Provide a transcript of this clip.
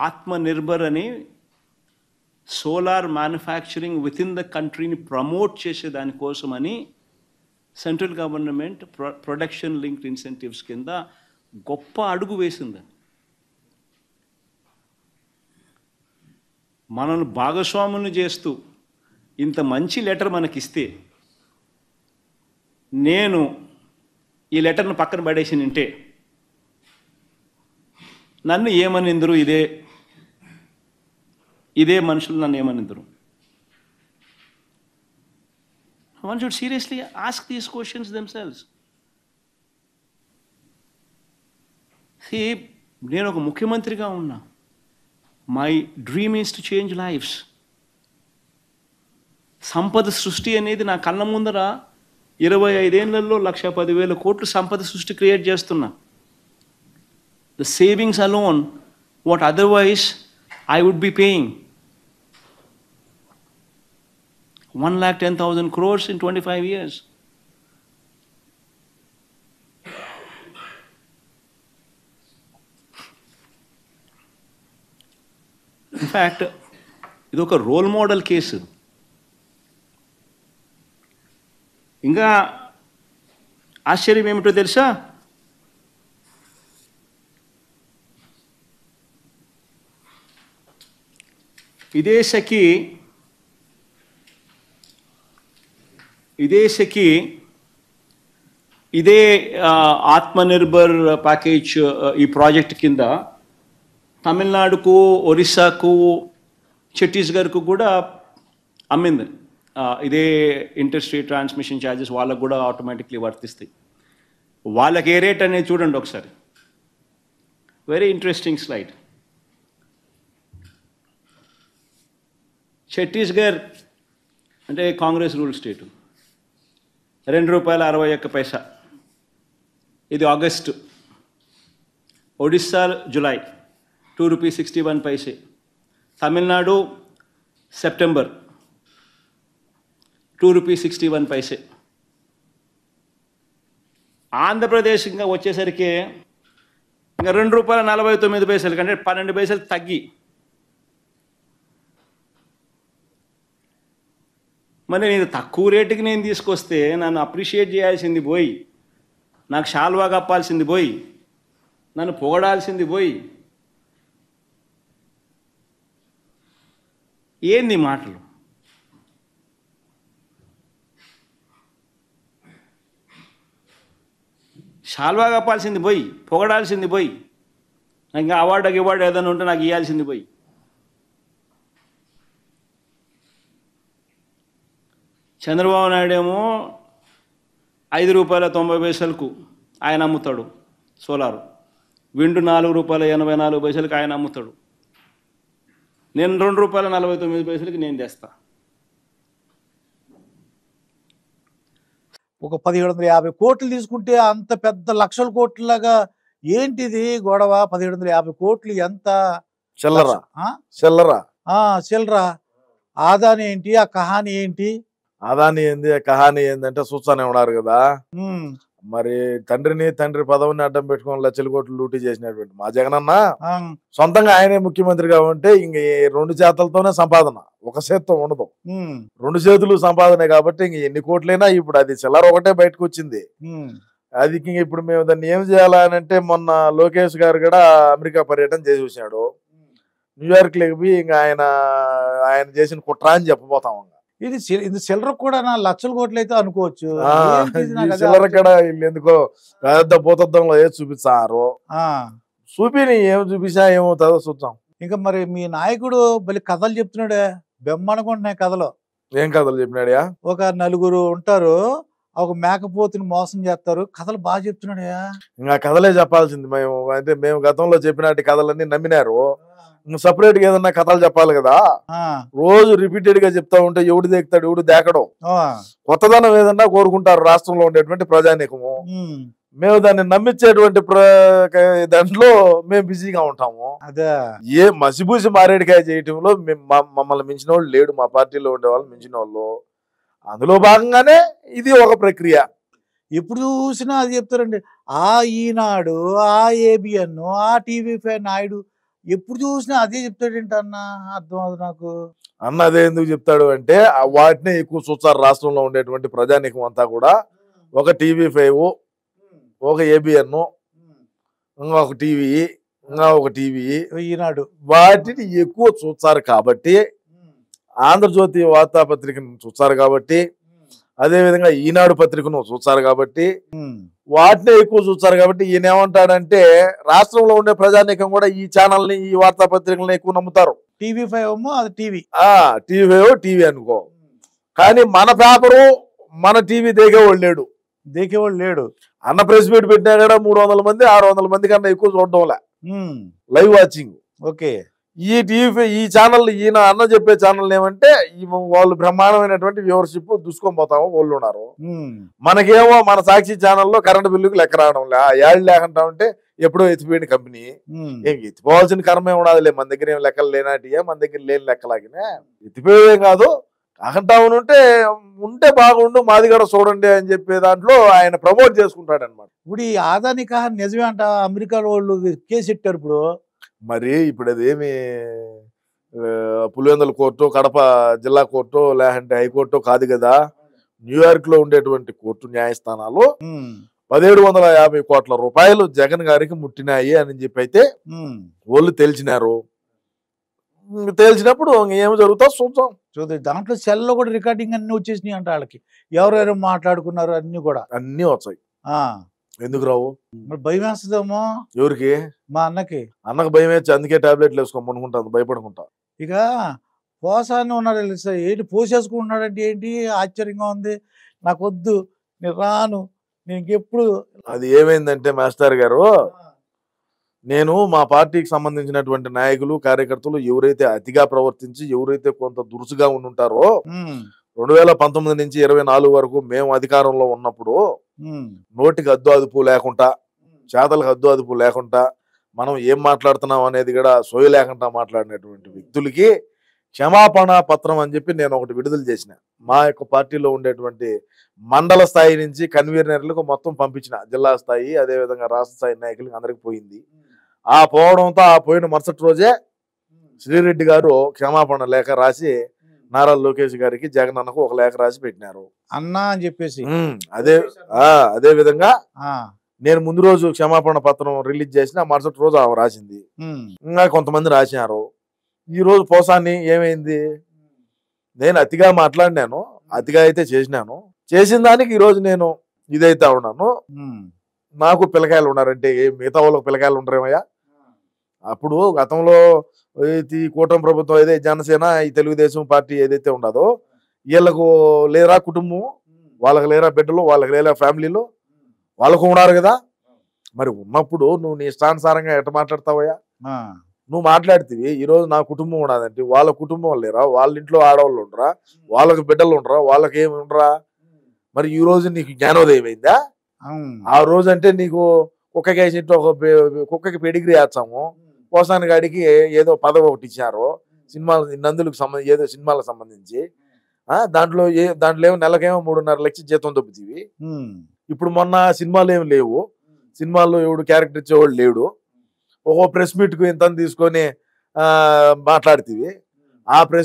ఆత్మనిర్భర్ అని solar manufacturing with in the కంట్రీని promote చేసే దానికోసమని central government production linked incentives కింద గొప్ప అడుగు వేసింది. మనల్ని భాగస్వాములను చేస్తూ ఇంత మంచి లెటర్ మనకిస్తే నేను ఈ లెటర్ను పక్కన పడేసి నింటే నన్ను ఏమనిందరు, ఇదే మనుషులు నన్ను ఏమనిందరు? One should seriously ask these questions themselves. See, నేను ఒక ముఖ్యమంత్రిగా ఉన్నా. My dream is to change lives. సంపద సృష్టి అనేది నా కళ్ళ ముందర 25 ఏళ్లలో 1,10,000 కోట్లు సంపద సృష్టి క్రియేట్ చేస్తున్నా. The savings alone, what otherwise I would be paying. 1,10,000 crores in 25 years. In fact, ఇది ఒక రోల్ మోడల్ కేసు. ఇంకా ఆశ్చర్యం ఏమిటో తెలుసా? విదేశకి ఇదే ఆత్మనిర్భర్ ప్యాకేజ్ ఈ ప్రాజెక్ట్ కింద తమిళనాడుకు, ఒరిస్సాకు, ఛత్తీస్గఢ్కు కూడా అమ్మింది. ఇదే ఇంటర్స్టేట్ ట్రాన్స్మిషన్ ఛార్జెస్ వాళ్ళకు కూడా ఆటోమేటిక్లీ వర్తిస్తాయి. వాళ్ళకి ఏ రేట్ అనేది చూడండి ఒకసారి. Very interesting slide. ఛత్తీస్గఢ్ అంటే కాంగ్రెస్ రూల్ స్టేటు, ₹2.61. ఇది August. Odisha July ₹2.61. Tamil Nadu September ₹2.61. Andhra Pradesh ఇంకా వచ్చేసరికి ఇంకా ₹2.49 కంటే 12 పైసలు తగ్గి. మరి నేను తక్కువ రేటుకి నేను తీసుకొస్తే నన్ను అప్రిషియేట్ చేయాల్సింది పోయి, నాకు షాల్వా కప్పాల్సింది పోయి, నన్ను పొగడాల్సింది పోయి, ఏంది మాటలు? షాల్వా కప్పాల్సింది పోయి, పొగడాల్సింది పోయి, ఇంకా అవార్డు ఏదైనా ఉంటే నాకు ఇవ్వాల్సింది పోయి. చంద్రబాబు నాయుడు ఏమో ₹5.90 ఆయన అమ్ముతాడు సోలారు. విండు ₹4.84 ఆయన అమ్ముతాడు. నేను ₹2.49 నేను తెస్తా. ఒక 1750 కోట్లు తీసుకుంటే అంత పెద్ద లక్షల కోట్లలాగా ఏంటిది గొడవ? 1750 కోట్లు ఎంత చిల్లరా? చిల్లరా. ఆదాని ఏంటి, ఆ కహాని ఏంటి? ఆదాని ఏంది, కహాని ఏందంటే చూస్తానే ఉన్నారు కదా. మరి తండ్రి పదవిని అడ్డం పెట్టుకుని లక్షల కోట్లు లూటీ చేసినటువంటి మా జగనన్న సొంతంగా ఆయనే ముఖ్యమంత్రిగా ఉంటే ఇంక 2 చేతులతోనే సంపాదన, ఒక చేత్తో ఉండదు. 2 చేతులు సంపాదనే కాబట్టి ఇంక ఎన్ని కోట్లైనా ఇప్పుడు అది చిల్లర ఒకటే బయటకు వచ్చింది. అది ఇప్పుడు మేము దాన్ని ఏం చేయాలని అంటే, మొన్న లోకేష్ గారు కూడా అమెరికా పర్యటన చేసి వచ్చినాడు. న్యూయార్క్ లేకపోయి ఇంకా ఆయన చేసిన కుట్ర అని చెప్పబోతాం. ఇది చిల్లర కూడా లక్షల కోట్లు అయితే అనుకోవచ్చు. చిల్లర కూడా ఎందుకో పెద్ద భూతత్వంలో ఏది చూపిస్తారు, చూపిని ఏం చూపించా ఏమవుతుందో చూద్దాం. ఇంకా మరి మీ నాయకుడు మళ్ళీ కథలు చెప్తున్నాడే, బెమ్మనుకుంటున్నాయి కథలు. ఏం కథలు చెప్పినాడయా? ఒక 4 ఉంటారు, ఒక మేకపోతుని మోసం చేస్తారు, కథలు బాగా చెప్తున్నాడయా. ఇంకా కథలే చెప్పాల్సింది. మేము గతంలో చెప్పినట్టు కథలన్నీ నమ్మినారు. సపరేట్ గా ఏదన్నా కథలు చెప్పాలి కదా. రోజు రిపీటెడ్ గా చెప్తా ఉంటే ఎవడు దేకుతాడు, ఎవడు దేకడం. కొత్తదనం ఏదన్నా కోరుకుంటారు రాష్ట్రంలో ఉండేటువంటి ప్రజానీకము. మేము దాన్ని నమ్మించేటువంటి దాంట్లో మేము బిజీగా ఉంటాము. అదే ఏ మసిబూసి మారేడుకాయ చేయటంలో మమ్మల్ని మించిన వాళ్ళు లేడు. మా పార్టీలో ఉండే వాళ్ళు మించిన వాళ్ళు. అందులో భాగంగానే ఇది ఒక ప్రక్రియ. ఎప్పుడు చూసినా అది చెప్తారండి. ఆ ఈనాడు, ఆ ఏబిఎన్, ఆ టీవీ5 నాయుడు ఎప్పుడు చూసినా అదే చెప్తాడేంటి అన్న, అర్థం అవుతుంది నాకు. అన్న అదే ఎందుకు చెప్తాడు అంటే వాటినే ఎక్కువ చూస్తారు రాష్ట్రంలో ఉండేటువంటి ప్రజానీకం అంతా కూడా. ఒక TV5, ఒక ABN, ఇంకా ఒక టీవీ, ఇంకా ఒక టీవీ, ఈనాడు వాటిని ఎక్కువ చూస్తారు కాబట్టి, ఆంధ్రజ్యోతి వార్తాపత్రికను చూస్తారు కాబట్టి, అదేవిధంగా ఈనాడు పత్రికను చూస్తారు కాబట్టి, వాటినే ఎక్కువ చూస్తారు కాబట్టి ఈయన ఏమంటాడంటే రాష్ట్రంలో ఉండే ప్రజానీకం కూడా ఈ ఛానల్ని, ఈ వార్తాపత్రికలను ఎక్కువ నమ్ముతారు. TV5 ఏమో అది టీవీ, టీవీ అనుకో, కానీ మన పేపరు మన టీవీ దేకేవాడు లేడు. అన్న ప్రెస్ మీట్ పెట్టినా కూడా 300 మంది 600 మంది కన్నా ఎక్కువ చూడడంలే లైవ్ వాచింగ్. ఓకే, ఈ ఈ ఛానల్, ఈయన అన్న చెప్పే ఛానల్ ఏమంటే వాళ్ళు బ్రహ్మాండమైనటువంటి వ్యూవర్షిప్ దూసుకొని పోతాము వాళ్ళు ఉన్నారు. మనకేమో మన సాక్షి ఛానల్లో కరెంట్ బిల్లుకి లెక్క రావడం లే, ఏళ్ళు లేకుండా ఉంటే ఎప్పుడో ఎత్తిపోయిన కంపెనీ. ఏం ఎత్తిపోవాల్సిన కర్మ ఏమి ఉండదులే, మన దగ్గర ఏం లెక్కలు లేనాటియా, మన దగ్గర లేని లెక్కలాగినా ఎత్తిపోయేం కాదు. కాకుండా ఉంటే బాగుండు, మాది కూడా చూడండి అని చెప్పే దాంట్లో ఆయన ప్రమోట్ చేసుకుంటాడు అనమాట. ఇప్పుడు ఈ ఆదాని కహాని నిజమే అంట, అమెరికాలో వాళ్ళు కేసు పెట్టారు ఇప్పుడు. మరి ఇప్పుడు అదేమి పులివెందుల కోర్టు, కడప జిల్లా కోర్టు, లేదంటే హైకోర్టు కాదు కదా. న్యూయార్క్ లో ఉండేటువంటి కోర్టు న్యాయస్థానాలు 1750 కోట్ల రూపాయలు జగన్ గారికి ముట్టినాయి అని చెప్పి అయితే వాళ్ళు తెలిసినారు. తెలిసినప్పుడు ఏమి జరుగుతా చూద్దాం. దాంట్లో సెల్లో కూడా రికార్డింగ్ అన్ని వచ్చేసినాయి అంట వాళ్ళకి, ఎవరెవరు మాట్లాడుకున్నారు అన్ని వచ్చాయి. ఎందుకు రావు? మరి భయం వేస్తుందేమో. ఎవరికి? మా అన్నకి భయం వేసి అందుకే టాబ్లెట్లు వేసుకోమనుకుంటాను, భయపడుకుంటా. ఇక పోసాన్ని ఉన్నాడు ఏంటి పోసేసుకుంటున్నాడంటే ఏంటి ఆశ్చర్యంగా ఉంది. నాకు వద్దు, నేను రాను, నేను ఇంకెప్పుడు. అది ఏమైందంటే మాస్టర్ గారు, నేను మా పార్టీకి సంబంధించినటువంటి నాయకులు, కార్యకర్తలు ఎవరైతే అతిగా ప్రవర్తించి, ఎవరైతే కొంత దురుసుగా ఉండుంటారో 2019 నుంచి 24 వరకు మేము అధికారంలో ఉన్నప్పుడు నోటికి హద్దు అదుపు లేకుండా, చేతలకు హద్దు అదుపు లేకుండా, మనం ఏం మాట్లాడుతున్నాం అనేది కూడా సోయి లేకుండా మాట్లాడినటువంటి వ్యక్తులకి క్షమాపణ పత్రం అని చెప్పి నేను ఒకటి విడుదల చేసిన. మా యొక్క పార్టీలో ఉండేటువంటి మండల స్థాయి నుంచి కన్వీనర్లకు మొత్తం పంపించిన, జిల్లా స్థాయి అదేవిధంగా రాష్ట్ర స్థాయి నాయకులకి అందరికి పోయింది. ఆ పోవడంతో ఆ పోయిన మరుసటి రోజే శ్రీరెడ్డి గారు క్షమాపణ లేఖ రాసి నారా లోకేష్ గారికి, జగన్ అన్నకు ఒక లేఖ రాసి పెట్టినారు అన్నా అని చెప్పేసి. అదే విధంగా నేను ముందు రోజు క్షమాపణ పత్రం రిలీజ్ చేసిన, మరుసటి రోజు ఆమె రాసింది. ఇంకా కొంతమంది రాసినారు. ఈ రోజు పోసాన్ని ఏమైంది, నేను అతిగా మాట్లాడినాను, అతిగా అయితే చేసినాను, చేసిన దానికి ఈ రోజు నేను ఇదైతే ఉన్నాను. నాకు పిల్లకాయలు ఉన్నారంటే మిగతా వాళ్ళకి పిల్లకాయలు ఉండరేమయ్యా? అప్పుడు గతంలో ఈ కూటమి ప్రభుత్వం ఏదైతే జనసేన, ఈ తెలుగుదేశం పార్టీ ఏదైతే ఉండదో వీళ్ళకు లేరా కుటుంబం, వాళ్ళకి లేరా బిడ్డలు, వాళ్ళకి లేరా ఫ్యామిలీలు, వాళ్ళకు ఉన్నారు కదా. మరి ఉన్నప్పుడు నువ్వు నీ ఇష్టానుసారంగా ఎట్ట మాట్లాడతావయ్యా? నువ్వు మాట్లాడితే ఈరోజు నా కుటుంబం ఉన్నదంటే వాళ్ళ కుటుంబం లేరా, వాళ్ళ ఇంట్లో ఆడవాళ్ళు ఉండరా, వాళ్ళకి బిడ్డలు ఉండరా, వాళ్ళకి ఏమి ఉండరా? మరి ఈ రోజు నీకు జ్ఞానోదయం అయిందా? ఆ రోజు అంటే నీకు కుక్కకి వేసినట్టు కుక్కకి పెడిగ్రీ వేస్తాము, పోసాని గాడికి ఏదో పదవి ఒకటి ఇచ్చారు సినిమాలు, నందులకు సంబంధించి ఏదో సినిమాలకు సంబంధించి. దాంట్లో ఏమో నెలకేమో 3.5 లక్షల జీతం దొబ్బుతీవి. ఇప్పుడు మొన్న సినిమాలు ఏమి లేవు, సినిమాల్లో ఎవడు క్యారెక్టర్ ఇచ్చేవాడు లేడు. ఒక్కో ప్రెస్ మీట్కు ఇంత తీసుకొని మాట్లాడుతీవి. ఆ ప్రెస్